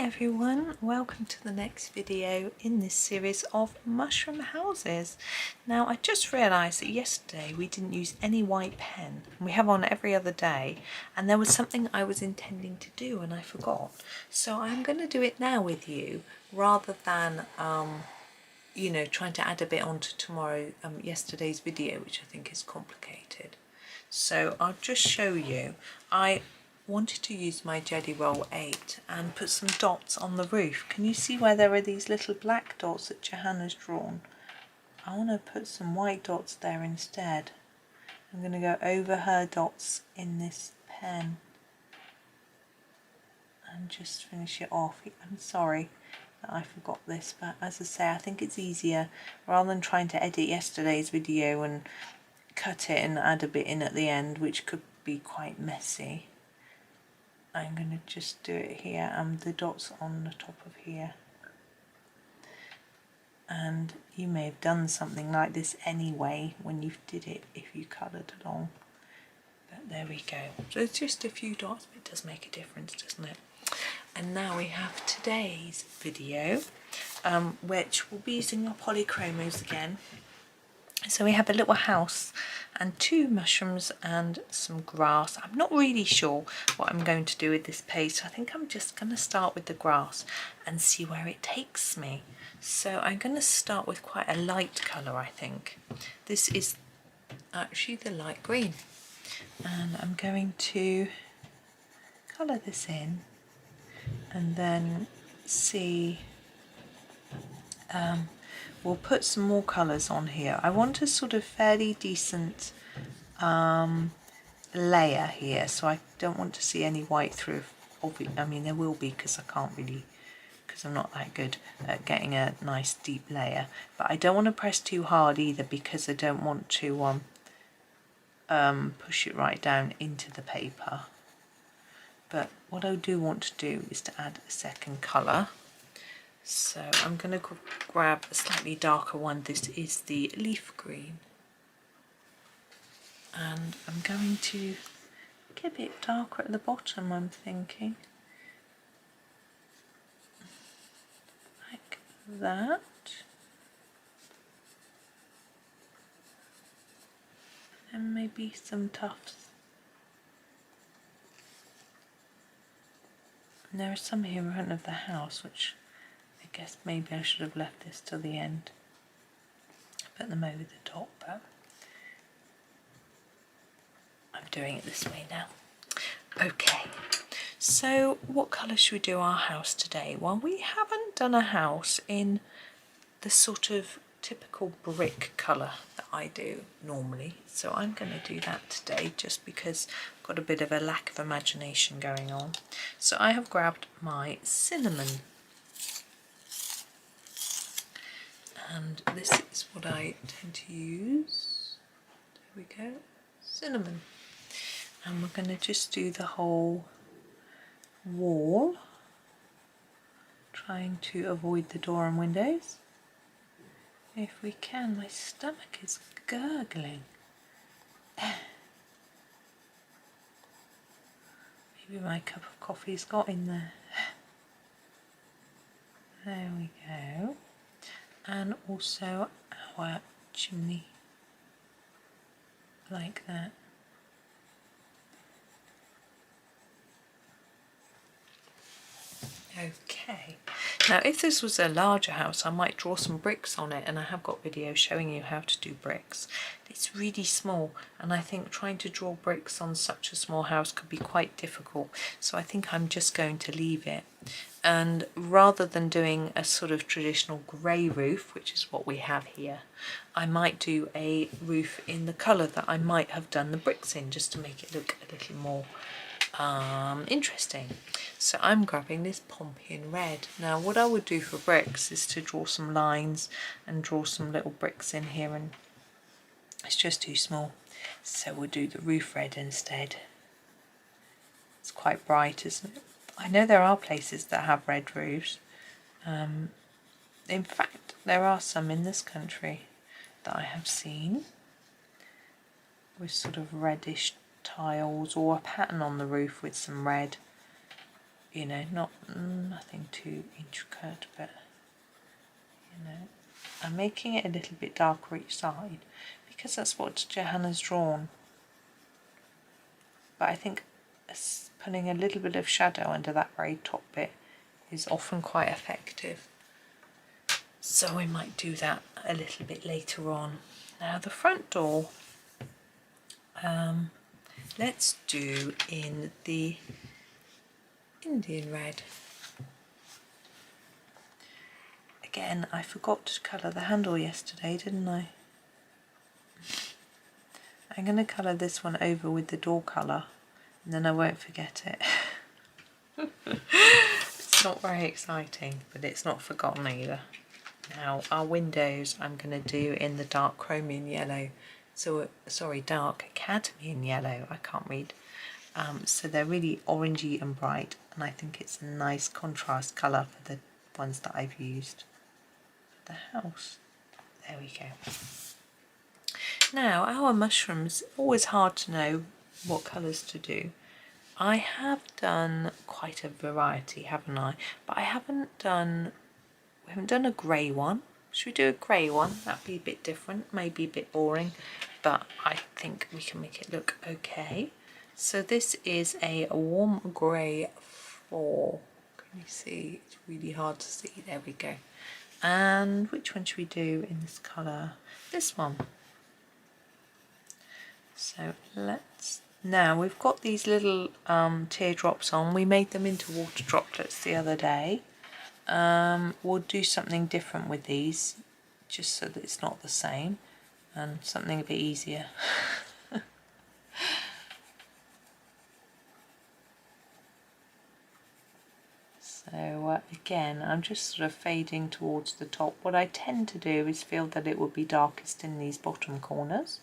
everyone, welcome to the next video in this series of mushroom houses. Now I just realised that yesterday we didn't use any white pen. We have on every other day, and there was something I was intending to do and I forgot. So I'm going to do it now with you rather than trying to add a bit onto yesterday's video, which I think is complicated. So I'll just show you. I wanted to use my Jelly Roll 8 and put some dots on the roof. Can you see where there are these little black dots that Johanna's drawn? I want to put some white dots there instead. I'm going to go over her dots in this pen and just finish it off. I'm sorry that I forgot this, but as I say, I think it's easier rather than trying to edit yesterday's video and cut it and add a bit in at the end, which could be quite messy. I'm going to just do it here and the dots on the top of here. And you may have done something like this anyway when you did it if you coloured along. But there we go. So it's just a few dots, but it does make a difference, doesn't it? And now we have today's video, which will be using our Polychromos again. So we have a little house and 2 mushrooms and some grass. I'm not really sure what I'm going to do with this page, so I think I'm just going to start with the grass and see where it takes me. So I'm going to start with quite a light colour, I think. This is actually the light green, and I'm going to colour this in and then see. We'll put some more colours on here. I want a sort of fairly decent layer here, so I don't want to see any white through. I mean, there will be because I'm not that good at getting a nice deep layer. But I don't want to press too hard either, because I don't want to push it right down into the paper. But what I do want to do is to add a second colour. So I'm going to grab a slightly darker one. This is the leaf green, and I'm going to get a bit darker at the bottom, I'm thinking, like that. And maybe some tufts. And there are some here in front of the house, which I guess maybe I should have left this till the end. Put them over the top, but I'm doing it this way now. Okay, so what colour should we do our house today? Well, we haven't done a house in the sort of typical brick colour that I do normally, so I'm going to do that today just because I've got a bit of a lack of imagination going on. So I have grabbed my cinnamon, and this is what I tend to use. There we go, cinnamon. And we're going to just do the whole wall, trying to avoid the door and windows if we can. My stomach is gurgling. Maybe my cup of coffee's got in there. There we go. And also our chimney, like that. Okay, now if this was a larger house, I might draw some bricks on it, and I have got videos showing you how to do bricks. It's really small, and I think trying to draw bricks on such a small house could be quite difficult, so I think I'm just going to leave it. And rather than doing a sort of traditional grey roof, which is what we have here, I might do a roof in the colour that I might have done the bricks in, just to make it look a little more interesting. So I'm grabbing this pompeian red. Now what I would do for bricks is to draw some lines and draw some little bricks in here, and it's just too small, so we'll do the roof red instead. It's quite bright, isn't it? I know there are places that have red roofs. In fact, there are some in this country that I have seen with sort of reddish tiles, or a pattern on the roof with some red. you know, not nothing too intricate, but you know, I'm making it a little bit darker each side because that's what Johanna's drawn. But I think putting a little bit of shadow under that very top bit is often quite effective. So we might do that a little bit later on. Now the front door, let's do in the Indian red. Again, I forgot to colour the handle yesterday, didn't I? I'm going to colour this one over with the door colour, and then I won't forget it. It's not very exciting, but it's not forgotten either. Now our windows I'm going to do in the dark chromium yellow, so sorry, dark cadmium yellow, I can't read. So they're really orangey and bright, and I think it's a nice contrast colour for the ones that I've used for the house. There we go. Now our mushrooms, always hard to know what colours to do. I have done quite a variety, haven't I? But we haven't done a grey one. Should we do a grey one? That'd be a bit different, maybe a bit boring, but I think we can make it look okay. So this is a warm grey 4. Can you see? It's really hard to see. There we go. And which one should we do in this colour? This one. So now we've got these little teardrops on. We made them into water droplets the other day. We'll do something different with these, just so that it's not the same, and something a bit easier. So again, I'm just sort of fading towards the top. What I tend to do is feel that it will be darkest in these bottom corners,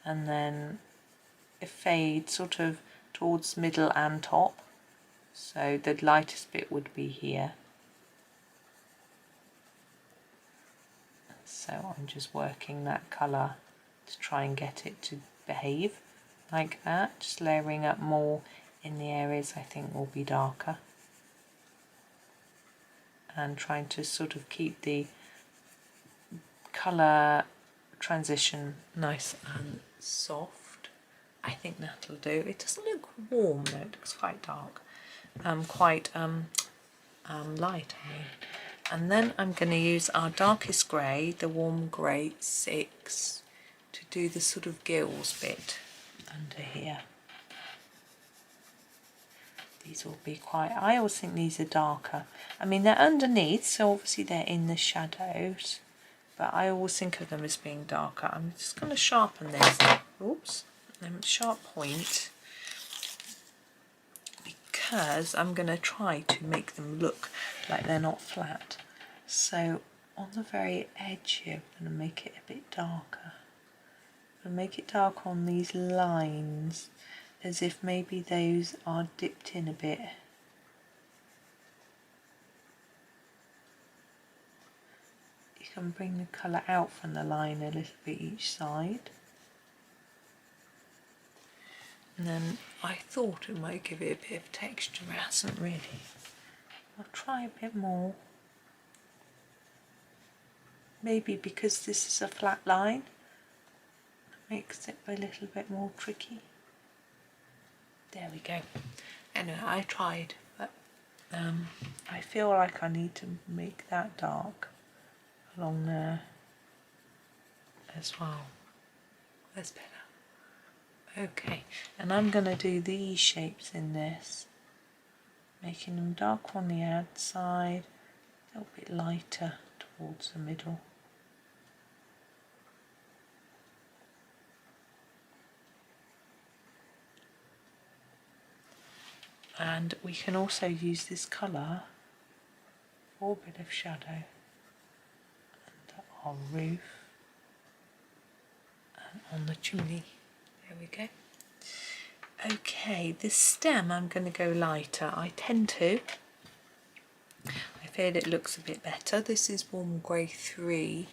and then fade sort of towards middle and top. So the lightest bit would be here. So I'm just working that colour to try and get it to behave like that, just layering up more in the areas I think will be darker, and trying to sort of keep the colour transition nice and soft. I think that'll do. It doesn't look warm though, it looks quite dark, quite light, I mean. And then I'm going to use our darkest grey, the warm grey 6, to do the sort of gills bit under here. These will be quite, I always think these are darker. I mean, they're underneath, so obviously they're in the shadows, but I always think of them as being darker. I'm just going to sharpen this. Oops, sharp point, because I'm going to try to make them look like they're not flat. So on the very edge here, I'm going to make it a bit darker. I'm going to make it dark on these lines, as if maybe those are dipped in a bit. You can bring the colour out from the line a little bit each side. And then I thought it might give it a bit of texture, it hasn't really. I'll try a bit more. Maybe because this is a flat line, it makes it a little bit more tricky. There we go. Anyway, I tried, but I feel like I need to make that dark along there as well. That's better. Okay, and I'm going to do these shapes in this, making them dark on the outside, a little bit lighter towards the middle. And we can also use this colour for a bit of shadow under our roof and on the chimney. There we go. Okay, this stem I'm going to go lighter. I tend to. I feel it looks a bit better. This is warm grey 3.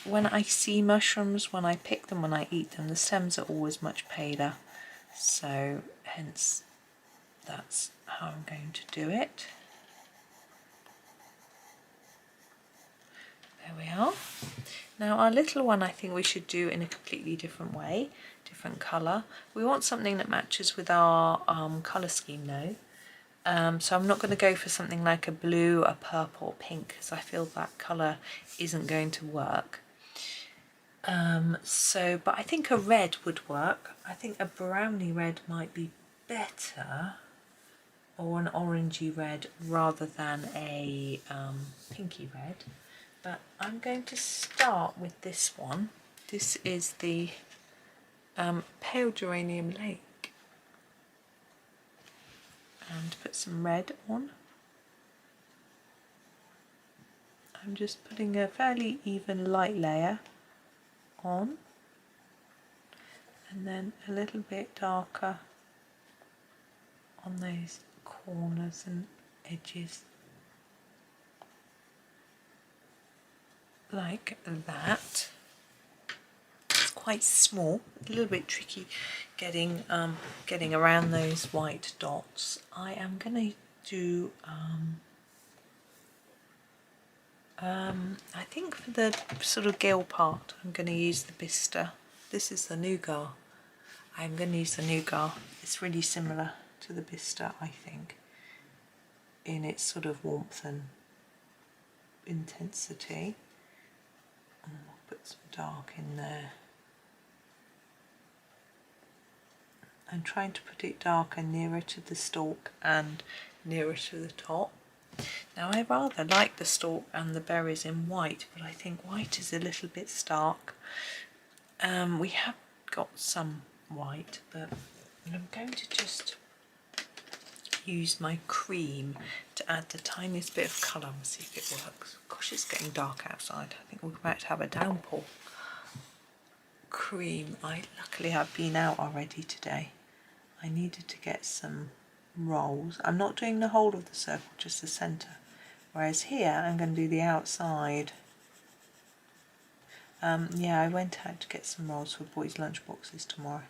When I see mushrooms, when I pick them, when I eat them, the stems are always much paler. So hence that's how I'm going to do it. There we are. Now our little one I think we should do in a completely different way, different colour. We want something that matches with our colour scheme though. So I'm not going to go for something like a blue, a purple, or pink because I feel that colour isn't going to work. But I think a red would work. I think a browny red might be better, or an orangey red rather than a pinky red. But I'm going to start with this one. This is the pale geranium lake, and put some red on. I'm just putting a fairly even light layer on, and then a little bit darker on those corners and edges, like that. It's quite small, a little bit tricky getting around those white dots. I am going to do I think for the sort of gill part I'm going to use the Bista. This is the nougat. I'm going to use the nougat. It's really similar to the Bista, I think, in its sort of warmth and intensity. And I'll put some dark in there. I'm trying to put it darker nearer to the stalk and nearer to the top. Now I rather like the stalk and the berries in white, but I think white is a little bit stark. We have got some white, but I'm going to just use my cream to add the tiniest bit of colour and see if it works. Gosh, it's getting dark outside. I think we're about to have a downpour. Cream. Luckily I've been out already today. I needed to get some rolls. I'm not doing the whole of the circle, just the centre. Whereas here I'm going to do the outside. Yeah, I went out to get some rolls for boys' lunch boxes tomorrow,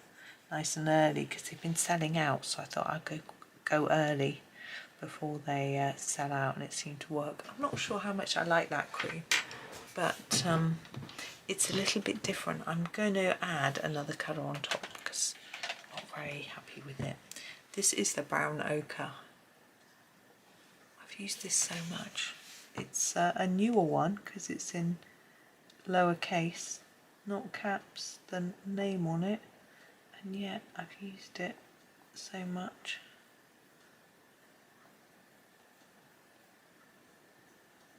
nice and early, because they've been selling out. So I thought I'd go early before they sell out, and it seemed to work. I'm not sure how much I like that cream, but it's a little bit different. I'm going to add another colour on top because I'm not very happy with it. This is the brown ochre. I've used this so much. It's a newer one because it's in lowercase, not caps, the name on it, and yet I've used it so much.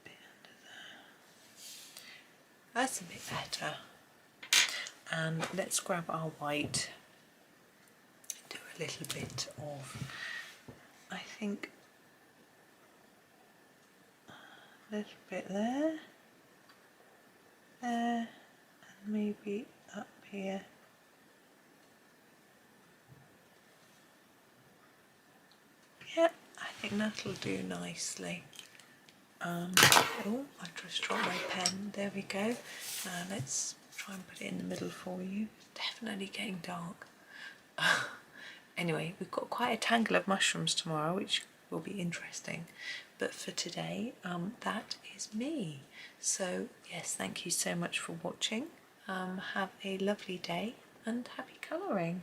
Bit under there. That's a bit better. And let's grab our white. Do a little bit of, I think, a little bit there, and maybe up here. Yeah, I think that'll do nicely. Oh, I just dropped my pen. There we go. Let's try and put it in the middle for you. Definitely getting dark. Anyway, we've got quite a tangle of mushrooms tomorrow, which will be interesting. But for today, that is me. So yes, thank you so much for watching. Have a lovely day and happy colouring.